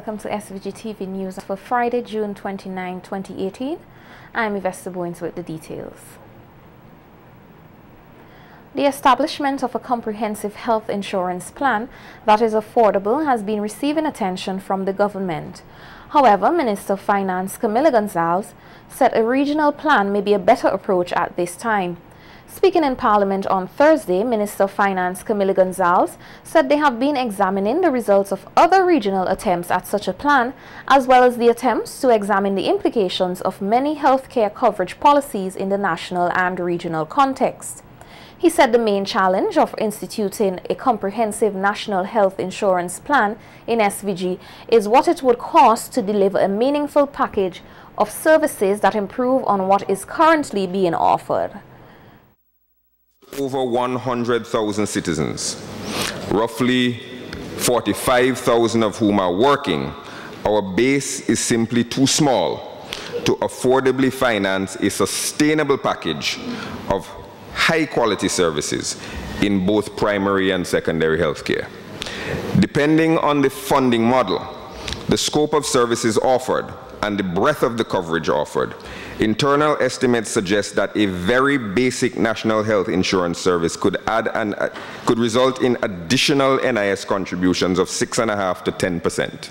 Welcome to SVG-TV News for Friday, June 29, 2018. I'm Yvette Boynes with the details. The establishment of a comprehensive health insurance plan that is affordable has been receiving attention from the government. However, Minister of Finance Camila Gonzalez said a regional plan may be a better approach at this time. Speaking in Parliament on Thursday, Minister of Finance Camila Gonzalez said they have been examining the results of other regional attempts at such a plan, as well as the attempts to examine the implications of many healthcare coverage policies in the national and regional context. He said the main challenge of instituting a comprehensive national health insurance plan in SVG is what it would cost to deliver a meaningful package of services that improve on what is currently being offered. Over 100,000 citizens, roughly 45,000 of whom are working, our base is simply too small to affordably finance a sustainable package of high-quality services in both primary and secondary health care. Depending on the funding model, the scope of services offered, and the breadth of the coverage offered, internal estimates suggest that a very basic national health insurance service could result in additional NIS contributions of 6.5% to 10%.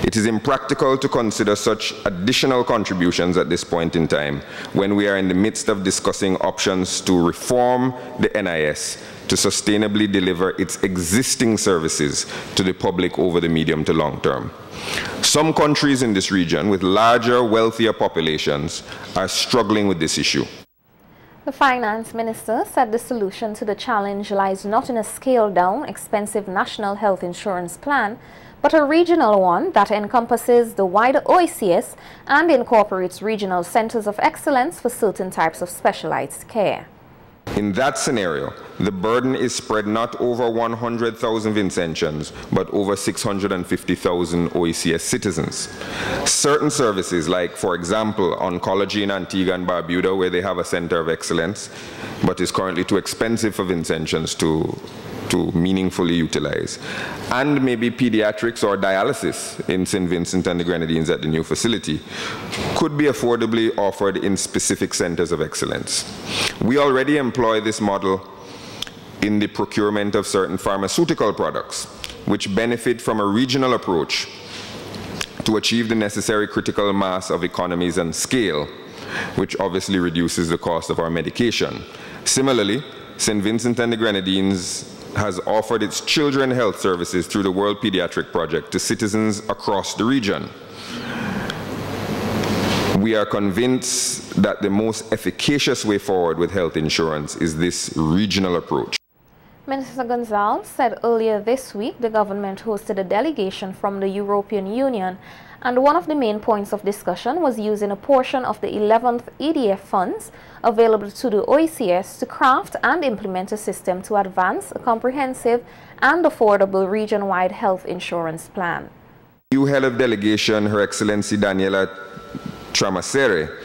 It is impractical to consider such additional contributions at this point in time when we are in the midst of discussing options to reform the NIS to sustainably deliver its existing services to the public over the medium to long term. Some countries in this region with larger, wealthier populations are struggling with this issue. The finance minister said the solution to the challenge lies not in a scaled-down, expensive national health insurance plan, but a regional one that encompasses the wider OECS and incorporates regional centers of excellence for certain types of specialized care. In that scenario, the burden is spread not over 100,000 Vincentians, but over 650,000 OECS citizens. Certain services, like, for example, oncology in Antigua and Barbuda, where they have a center of excellence, but is currently too expensive for Vincentians to meaningfully utilize, and maybe pediatrics or dialysis in St. Vincent and the Grenadines at the new facility, could be affordably offered in specific centers of excellence. We already employ this model in the procurement of certain pharmaceutical products, which benefit from a regional approach to achieve the necessary critical mass of economies and scale, which obviously reduces the cost of our medication. Similarly, St. Vincent and the Grenadines has offered its children health services through the World Pediatric Project to citizens across the region. We are convinced that the most efficacious way forward with health insurance is this regional approach. Minister Gonzalez said earlier this week the government hosted a delegation from the European Union, and one of the main points of discussion was using a portion of the 11th EDF funds available to the OECS to craft and implement a system to advance a comprehensive and affordable region-wide health insurance plan. New head of delegation, Her Excellency Daniela Tramasere,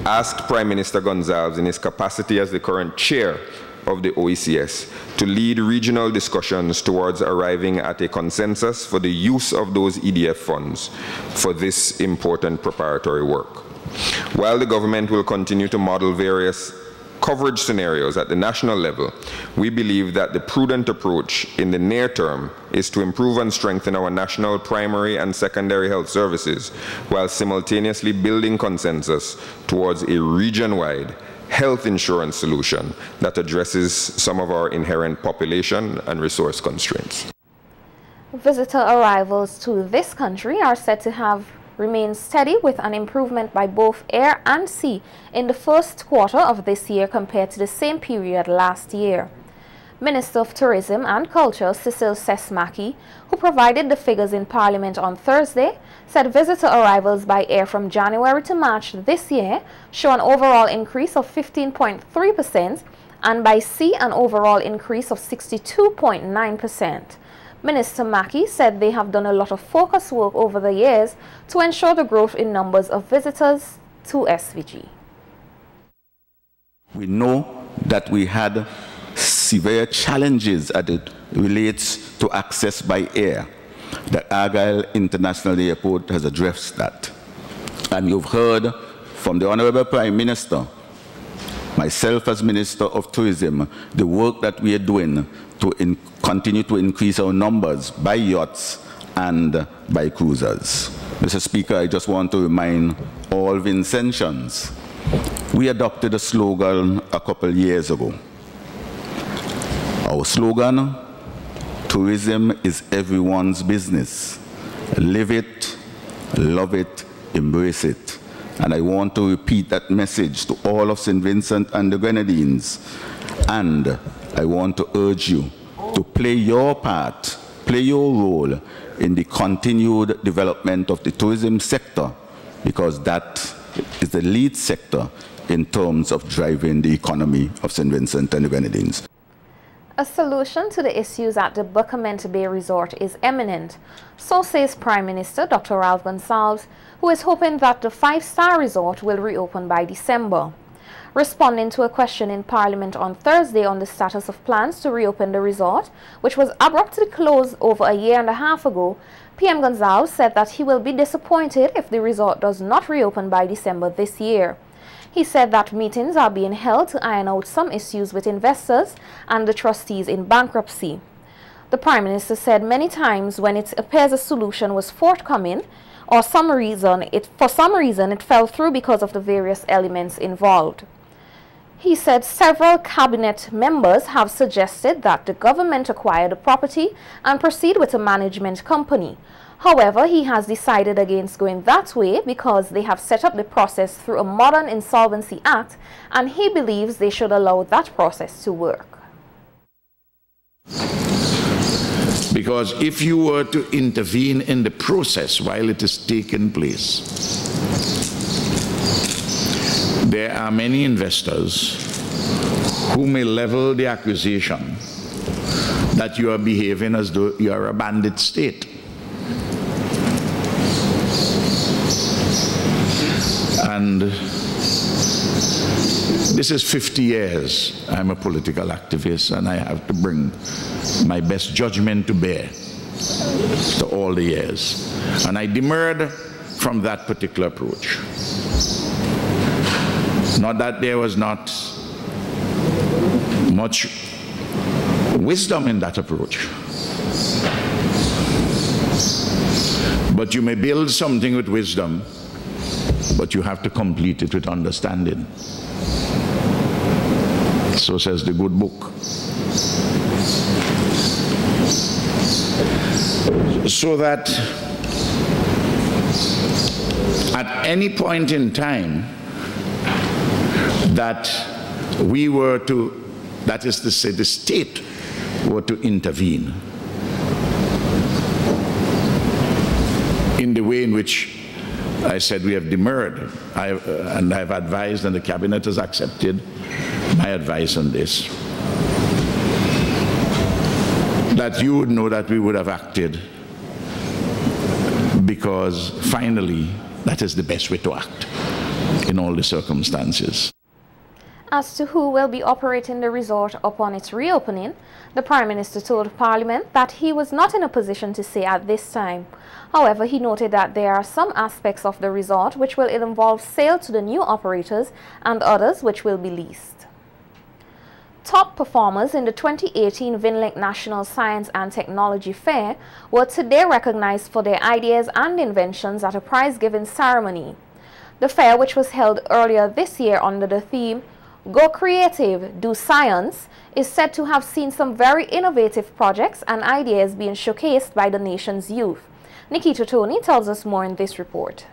asked Prime Minister Gonzalez in his capacity as the current chair of the OECS to lead regional discussions towards arriving at a consensus for the use of those EDF funds for this important preparatory work. While the government will continue to model various coverage scenarios at the national level, we believe that the prudent approach in the near term is to improve and strengthen our national primary and secondary health services while simultaneously building consensus towards a region-wide health insurance solution that addresses some of our inherent population and resource constraints. Visitor arrivals to this country are said to have remained steady, with an improvement by both air and sea in the first quarter of this year compared to the same period last year. Minister of Tourism and Culture Cecil Sesmaki, who provided the figures in Parliament on Thursday, said visitor arrivals by air from January to March this year show an overall increase of 15.3% and by sea an overall increase of 62.9%. Minister Mackey said they have done a lot of focus work over the years to ensure the growth in numbers of visitors to SVG. We know that we had severe challenges as it relates to access by air. that Argyle International Airport has addressed that. And you've heard from the Honorable Prime Minister, myself as Minister of Tourism, the work that we are doing to continue to increase our numbers by yachts and by cruisers. Mr. Speaker, I just want to remind all Vincentians, we adopted a slogan a couple years ago. Our slogan, tourism is everyone's business. Live it, love it, embrace it. And I want to repeat that message to all of St. Vincent and the Grenadines. And I want to urge you to play your part, play your role in the continued development of the tourism sector, because that is the lead sector in terms of driving the economy of St. Vincent and the Grenadines. A solution to the issues at the Buckament Bay Resort is imminent, so says Prime Minister Dr. Ralph Gonsalves, who is hoping that the five-star resort will reopen by December. Responding to a question in Parliament on Thursday on the status of plans to reopen the resort, which was abruptly closed over a year and a half ago, PM Gonsalves said that he will be disappointed if the resort does not reopen by December this year. He said that meetings are being held to iron out some issues with investors and the trustees in bankruptcy. The Prime Minister said many times when it appears a solution was forthcoming, or for some reason it fell through because of the various elements involved. He said several cabinet members have suggested that the government acquire the property and proceed with a management company. However, he has decided against going that way because they have set up the process through a modern insolvency act, and he believes they should allow that process to work. Because if you were to intervene in the process while it is taking place, there are many investors who may level the accusation that you are behaving as though you are a bandit state. And this is 50 years I'm a political activist, and I have to bring my best judgment to bear to all the years. And I demurred from that particular approach. Not that there was not much wisdom in that approach. But you may build something with wisdom, but you have to complete it with understanding. So says the good book. So that at any point in time that we were to, that is to say the state were to intervene in the way in which I said we have demurred, and I've advised, and the cabinet has accepted my advice on this, that you would know that we would have acted, because finally that is the best way to act in all the circumstances. As to who will be operating the resort upon its reopening, the Prime Minister told Parliament that he was not in a position to say at this time. However, he noted that there are some aspects of the resort which will involve sale to the new operators and others which will be leased. Top performers in the 2018 VINLEC National Science and Technology Fair were today recognized for their ideas and inventions at a prize-giving ceremony. The fair, which was held earlier this year under the theme Go Creative, Do Science, is said to have seen some very innovative projects and ideas being showcased by the nation's youth. Nikita Tony tells us more in this report.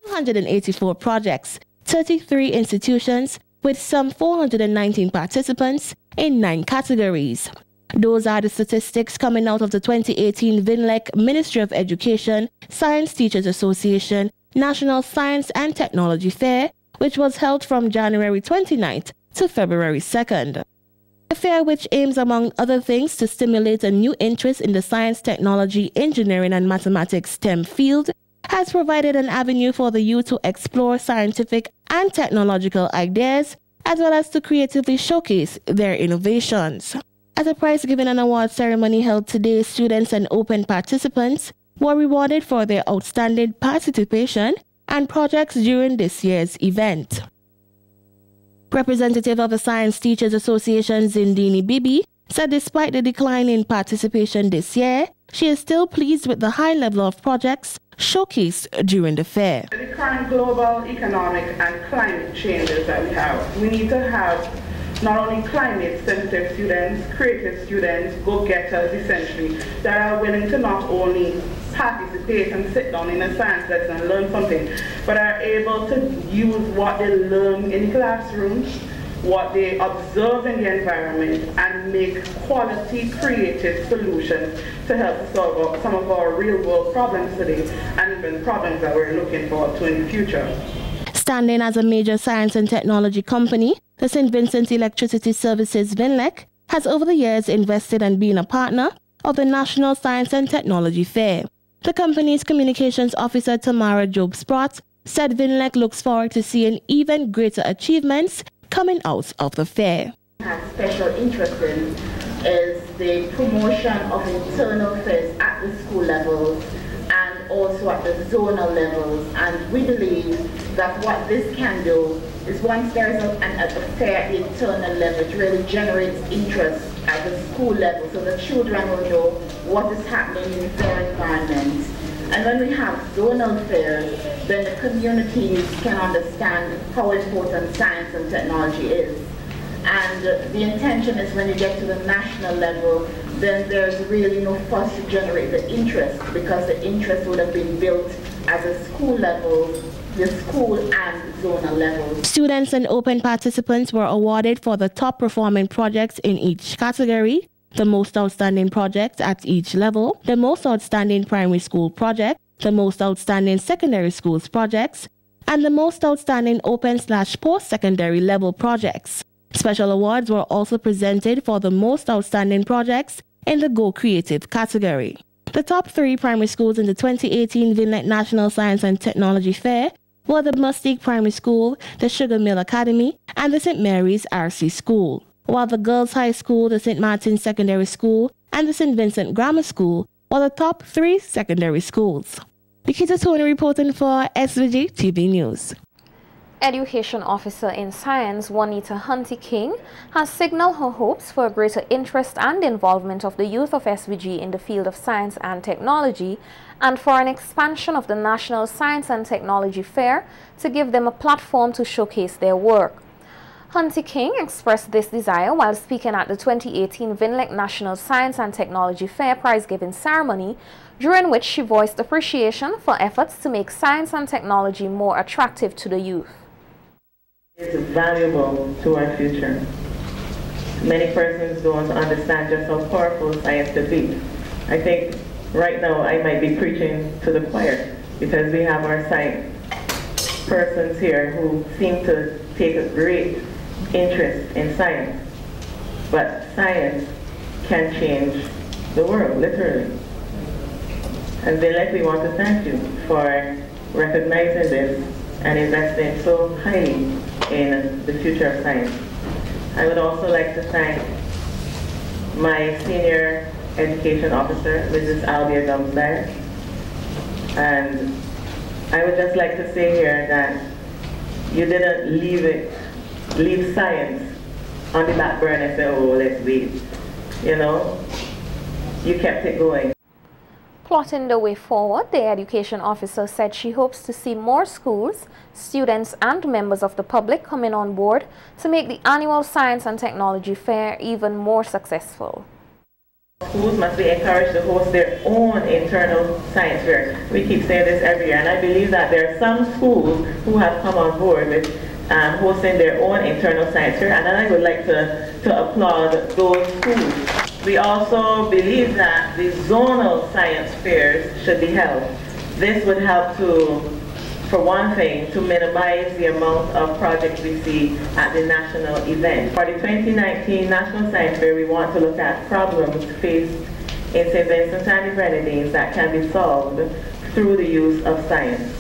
284 projects, 33 institutions, with some 419 participants in 9 categories. Those are the statistics coming out of the 2018 VINLEC Ministry of Education, Science Teachers Association, National Science and Technology Fair, which was held from January 29th to February 2nd. The fair, which aims among other things to stimulate a new interest in the science, technology, engineering and mathematics STEM field, has provided an avenue for the youth to explore scientific and technological ideas, as well as to creatively showcase their innovations. At a prize-giving and award ceremony held today, students and open participants were rewarded for their outstanding participation and projects during this year's event. Representative of the Science Teachers Association, Zindini Bibi, said despite the decline in participation this year, she is still pleased with the high level of projects showcased during the fair. The current global economic and climate changes that we have, we need to have not only climate-sensitive students, creative students, go-getters essentially, that are willing to not only participate and sit down in a science lesson and learn something, but are able to use what they learn in the classroom, what they observe in the environment, and make quality creative solutions to help solve some of our real-world problems today and even problems that we're looking forward to in the future. Standing as a major science and technology company, the St. Vincent Electricity Services VINLEC has over the years invested and been a partner of the National Science and Technology Fair. The company's communications officer, Tamara Job-Sprott, said VINLEC looks forward to seeing even greater achievements coming out of the fair. Have special interest in is the promotion of internal fairs at the school levels and also at the zonal levels, and we believe that what this can do is once there is a fair at the internal level, it really generates interest at the school level so the children will know what is happening in their environment. And when we have zonal fairs, then the communities can understand how important science and technology is. And the intention is when you get to the national level, then there's really no fuss to generate the interest, because the interest would have been built at the school level, the school and zonal levels. Students and open participants were awarded for the top performing projects in each category, the most outstanding project at each level, the most outstanding primary school project, the most outstanding secondary schools projects, and the most outstanding open/post-secondary level projects. Special awards were also presented for the most outstanding projects in the Go Creative category. The top 3 primary schools in the 2018 VINLEC National Science and Technology Fair were the Mustique Primary School, the Sugar Mill Academy, and the St. Mary's RC School, while the Girls High School, the St. Martin's Secondary School, and the St. Vincent Grammar School were the top 3 secondary schools. Nikita Tony reporting for SVG-TV News. Education Officer in Science Juanita Hunty King has signaled her hopes for a greater interest and involvement of the youth of SVG in the field of science and technology, and for an expansion of the National Science and Technology Fair to give them a platform to showcase their work. Hunty King expressed this desire while speaking at the 2018 VINLEC National Science and Technology Fair prize-giving ceremony, during which she voiced appreciation for efforts to make science and technology more attractive to the youth. It's valuable to our future. Many persons don't understand just how powerful science could be. I think right now I might be preaching to the choir, because we have our science persons here who seem to take a great interest in science. But science can change the world, literally. And VINLEC, we want to thank you for recognizing this and investing so highly in the future of science. I would also like to thank my senior education officer, Mrs. Albia Gumsdire. And I would just like to say here that you didn't leave science on the back burner and say, oh, let's wait. You know, you kept it going. Plotting the way forward, the education officer said she hopes to see more schools, students and members of the public coming on board to make the annual Science and Technology Fair even more successful. Schools must be encouraged to host their own internal science fair. We keep saying this every year, and I believe that there are some schools who have come on board with hosting their own internal science fair, and I would like to applaud those schools. We also believe that the zonal science fairs should be held. This would help to, for one thing, to minimize the amount of projects we see at the national event. For the 2019 National Science Fair, we want to look at problems faced in St. Vincent and the Grenadines that can be solved through the use of science.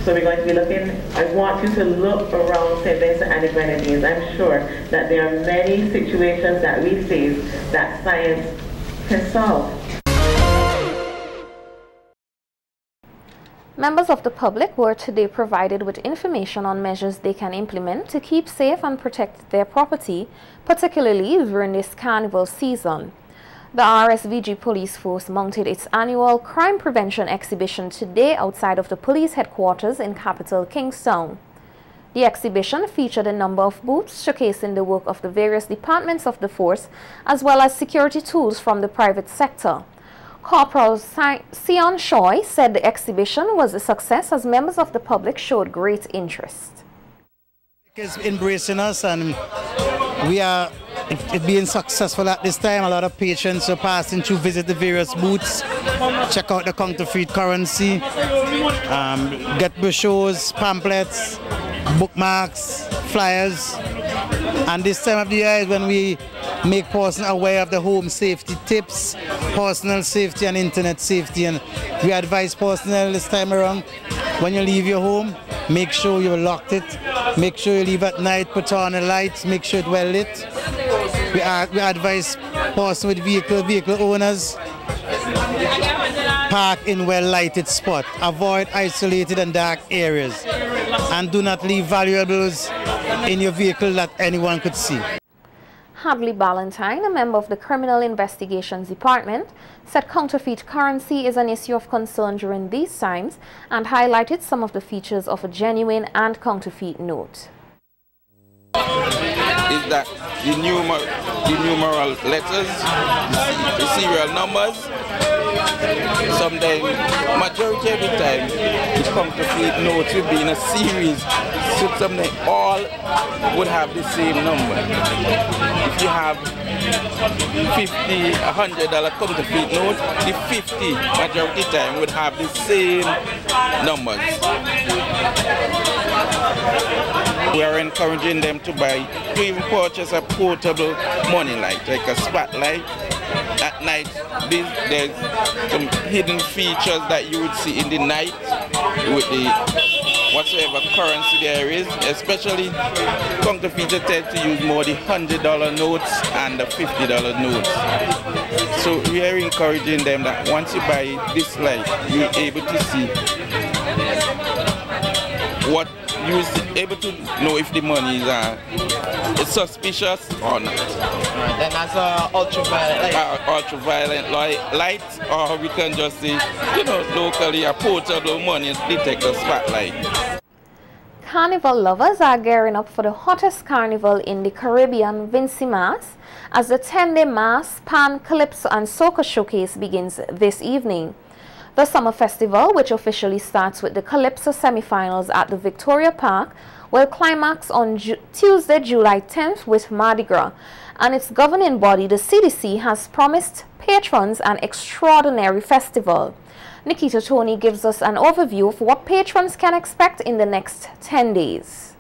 So we're going to be looking, I want you to look around St. Vincent and the Grenadines. I'm sure that there are many situations that we face that science can solve. Members of the public were today provided with information on measures they can implement to keep safe and protect their property, particularly during this carnival season. The RSVG police force mounted its annual crime prevention exhibition today outside of the police headquarters in capital Kingstown. The exhibition featured a number of booths showcasing the work of the various departments of the force as well as security tools from the private sector. Corporal Sion Choi said the exhibition was a success as members of the public showed great interest. It's embracing us, and we are it being successful at this time. A lot of patients are passing through, visit the various booths, check out the counterfeit currency, get brochures, pamphlets, bookmarks, flyers. And this time of the year is when we make persons aware of the home safety tips, personal safety and internet safety. And we advise personnel this time around, when you leave your home, make sure you locked it, make sure you leave at night, put on the lights, make sure it's well lit. We advise persons with vehicle owners, park in well-lighted spot, avoid isolated and dark areas, and do not leave valuables in your vehicle that anyone could see. Hadley Ballantyne, a member of the Criminal Investigations Department, said counterfeit currency is an issue of concern during these times and highlighted some of the features of a genuine and counterfeit note. Is that the numeral letters, the serial numbers, sometimes, majority of the time, the counterfeit notes will be in a series, so sometimes all would have the same number. If you have $50, $100 counterfeit note, the 50 majority of the time would have the same numbers. We are encouraging them to even purchase a portable money light, like a spotlight. At night, there's some hidden features that you would see in the night with the whatsoever currency there is, especially counterfeiters tend to use more the $100 notes and the $50 notes. So we are encouraging them that once you buy this light, you're able to see what you're able to know if the money is suspicious or not. Then that's ultraviolet light. Ultraviolet light, or we can just say, locally a portable money detector spotlight. Carnival lovers are gearing up for the hottest carnival in the Caribbean, Vincy Mas, as the 10-day Mas, Pan, Calypso and Soca Showcase begins this evening. The summer festival, which officially starts with the Calypso semi-finals at the Victoria Park, will climax on Tuesday, July 10th with Mardi Gras, and its governing body, the CDC, has promised patrons an extraordinary festival. Nikita Tony gives us an overview of what patrons can expect in the next 10 days.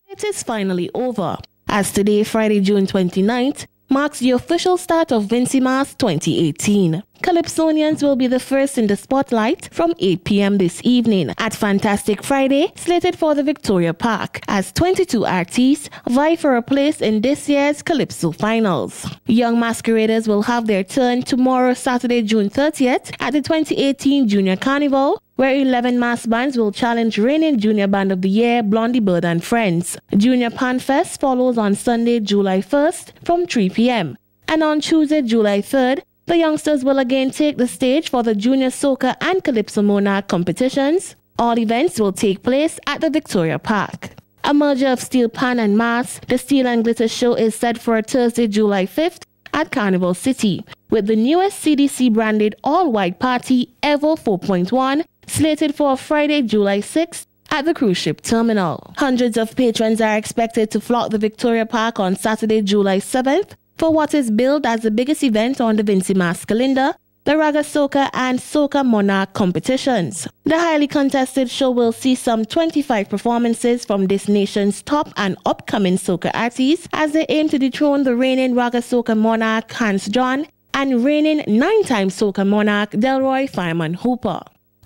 It is finally over, as today, Friday, June 29th, marks the official start of Vincy Mas 2018. Calypsonians will be the first in the spotlight from 8 p.m. this evening at Fantastic Friday, slated for the Victoria Park, as 22 artists vie for a place in this year's Calypso finals. Young masqueraders will have their turn tomorrow, Saturday, June 30th, at the 2018 Junior Carnival, where 11 mass bands will challenge reigning Junior Band of the Year, Blondie Bird and Friends. Junior Pan Fest follows on Sunday, July 1st from 3 p.m. And on Tuesday, July 3rd, the youngsters will again take the stage for the Junior Soca and Calypso Monarch competitions. All events will take place at the Victoria Park. A merger of Steel Pan and Mas, the Steel and Glitter Show is set for a Thursday, July 5th at Carnival City, with the newest CDC-branded all-white party, Evo 4.1, slated for Friday, July 6th at the cruise ship terminal. Hundreds of patrons are expected to flock the Victoria Park on Saturday, July 7th, for what is billed as the biggest event on the Vincy Mas calendar, the Raga Soca and Soca Monarch competitions. The highly contested show will see some 25 performances from this nation's top and upcoming soca artists as they aim to dethrone the reigning Raga Soca Monarch Hans John and reigning 9-time Soca Monarch Delroy Fireman Hooper.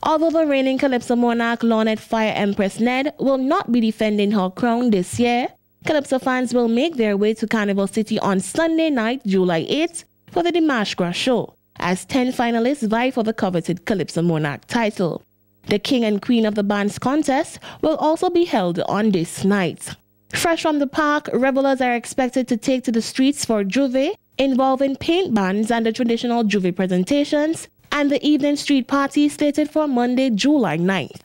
Although the reigning Calypso monarch Lornette Fire Empress Ned will not be defending her crown this year, Calypso fans will make their way to Carnival City on Sunday night, July 8th, for the Dimash Gras show, as 10 finalists vie for the coveted Calypso monarch title. The King and Queen of the Bands contest will also be held on this night. Fresh from the park, revelers are expected to take to the streets for Juve, involving paint bands and the traditional Juve presentations, and the evening street party slated for Monday, July 9th.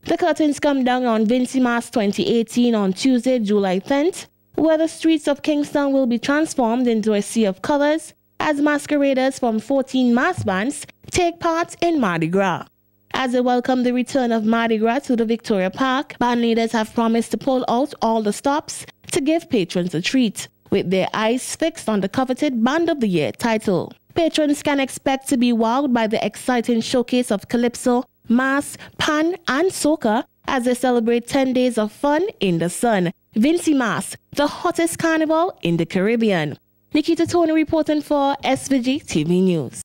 The curtains come down on Vincy Mas 2018 on Tuesday, July 10th, where the streets of Kingston will be transformed into a sea of colors as masqueraders from 14 mass bands take part in Mardi Gras. As they welcome the return of Mardi Gras to the Victoria Park, band leaders have promised to pull out all the stops to give patrons a treat, with their eyes fixed on the coveted Band of the Year title. Patrons can expect to be wowed by the exciting showcase of Calypso, Mass, Pan, and Soca as they celebrate 10 days of fun in the sun. Vincy Mas, the hottest carnival in the Caribbean. Nikita Tony reporting for SVG-TV News.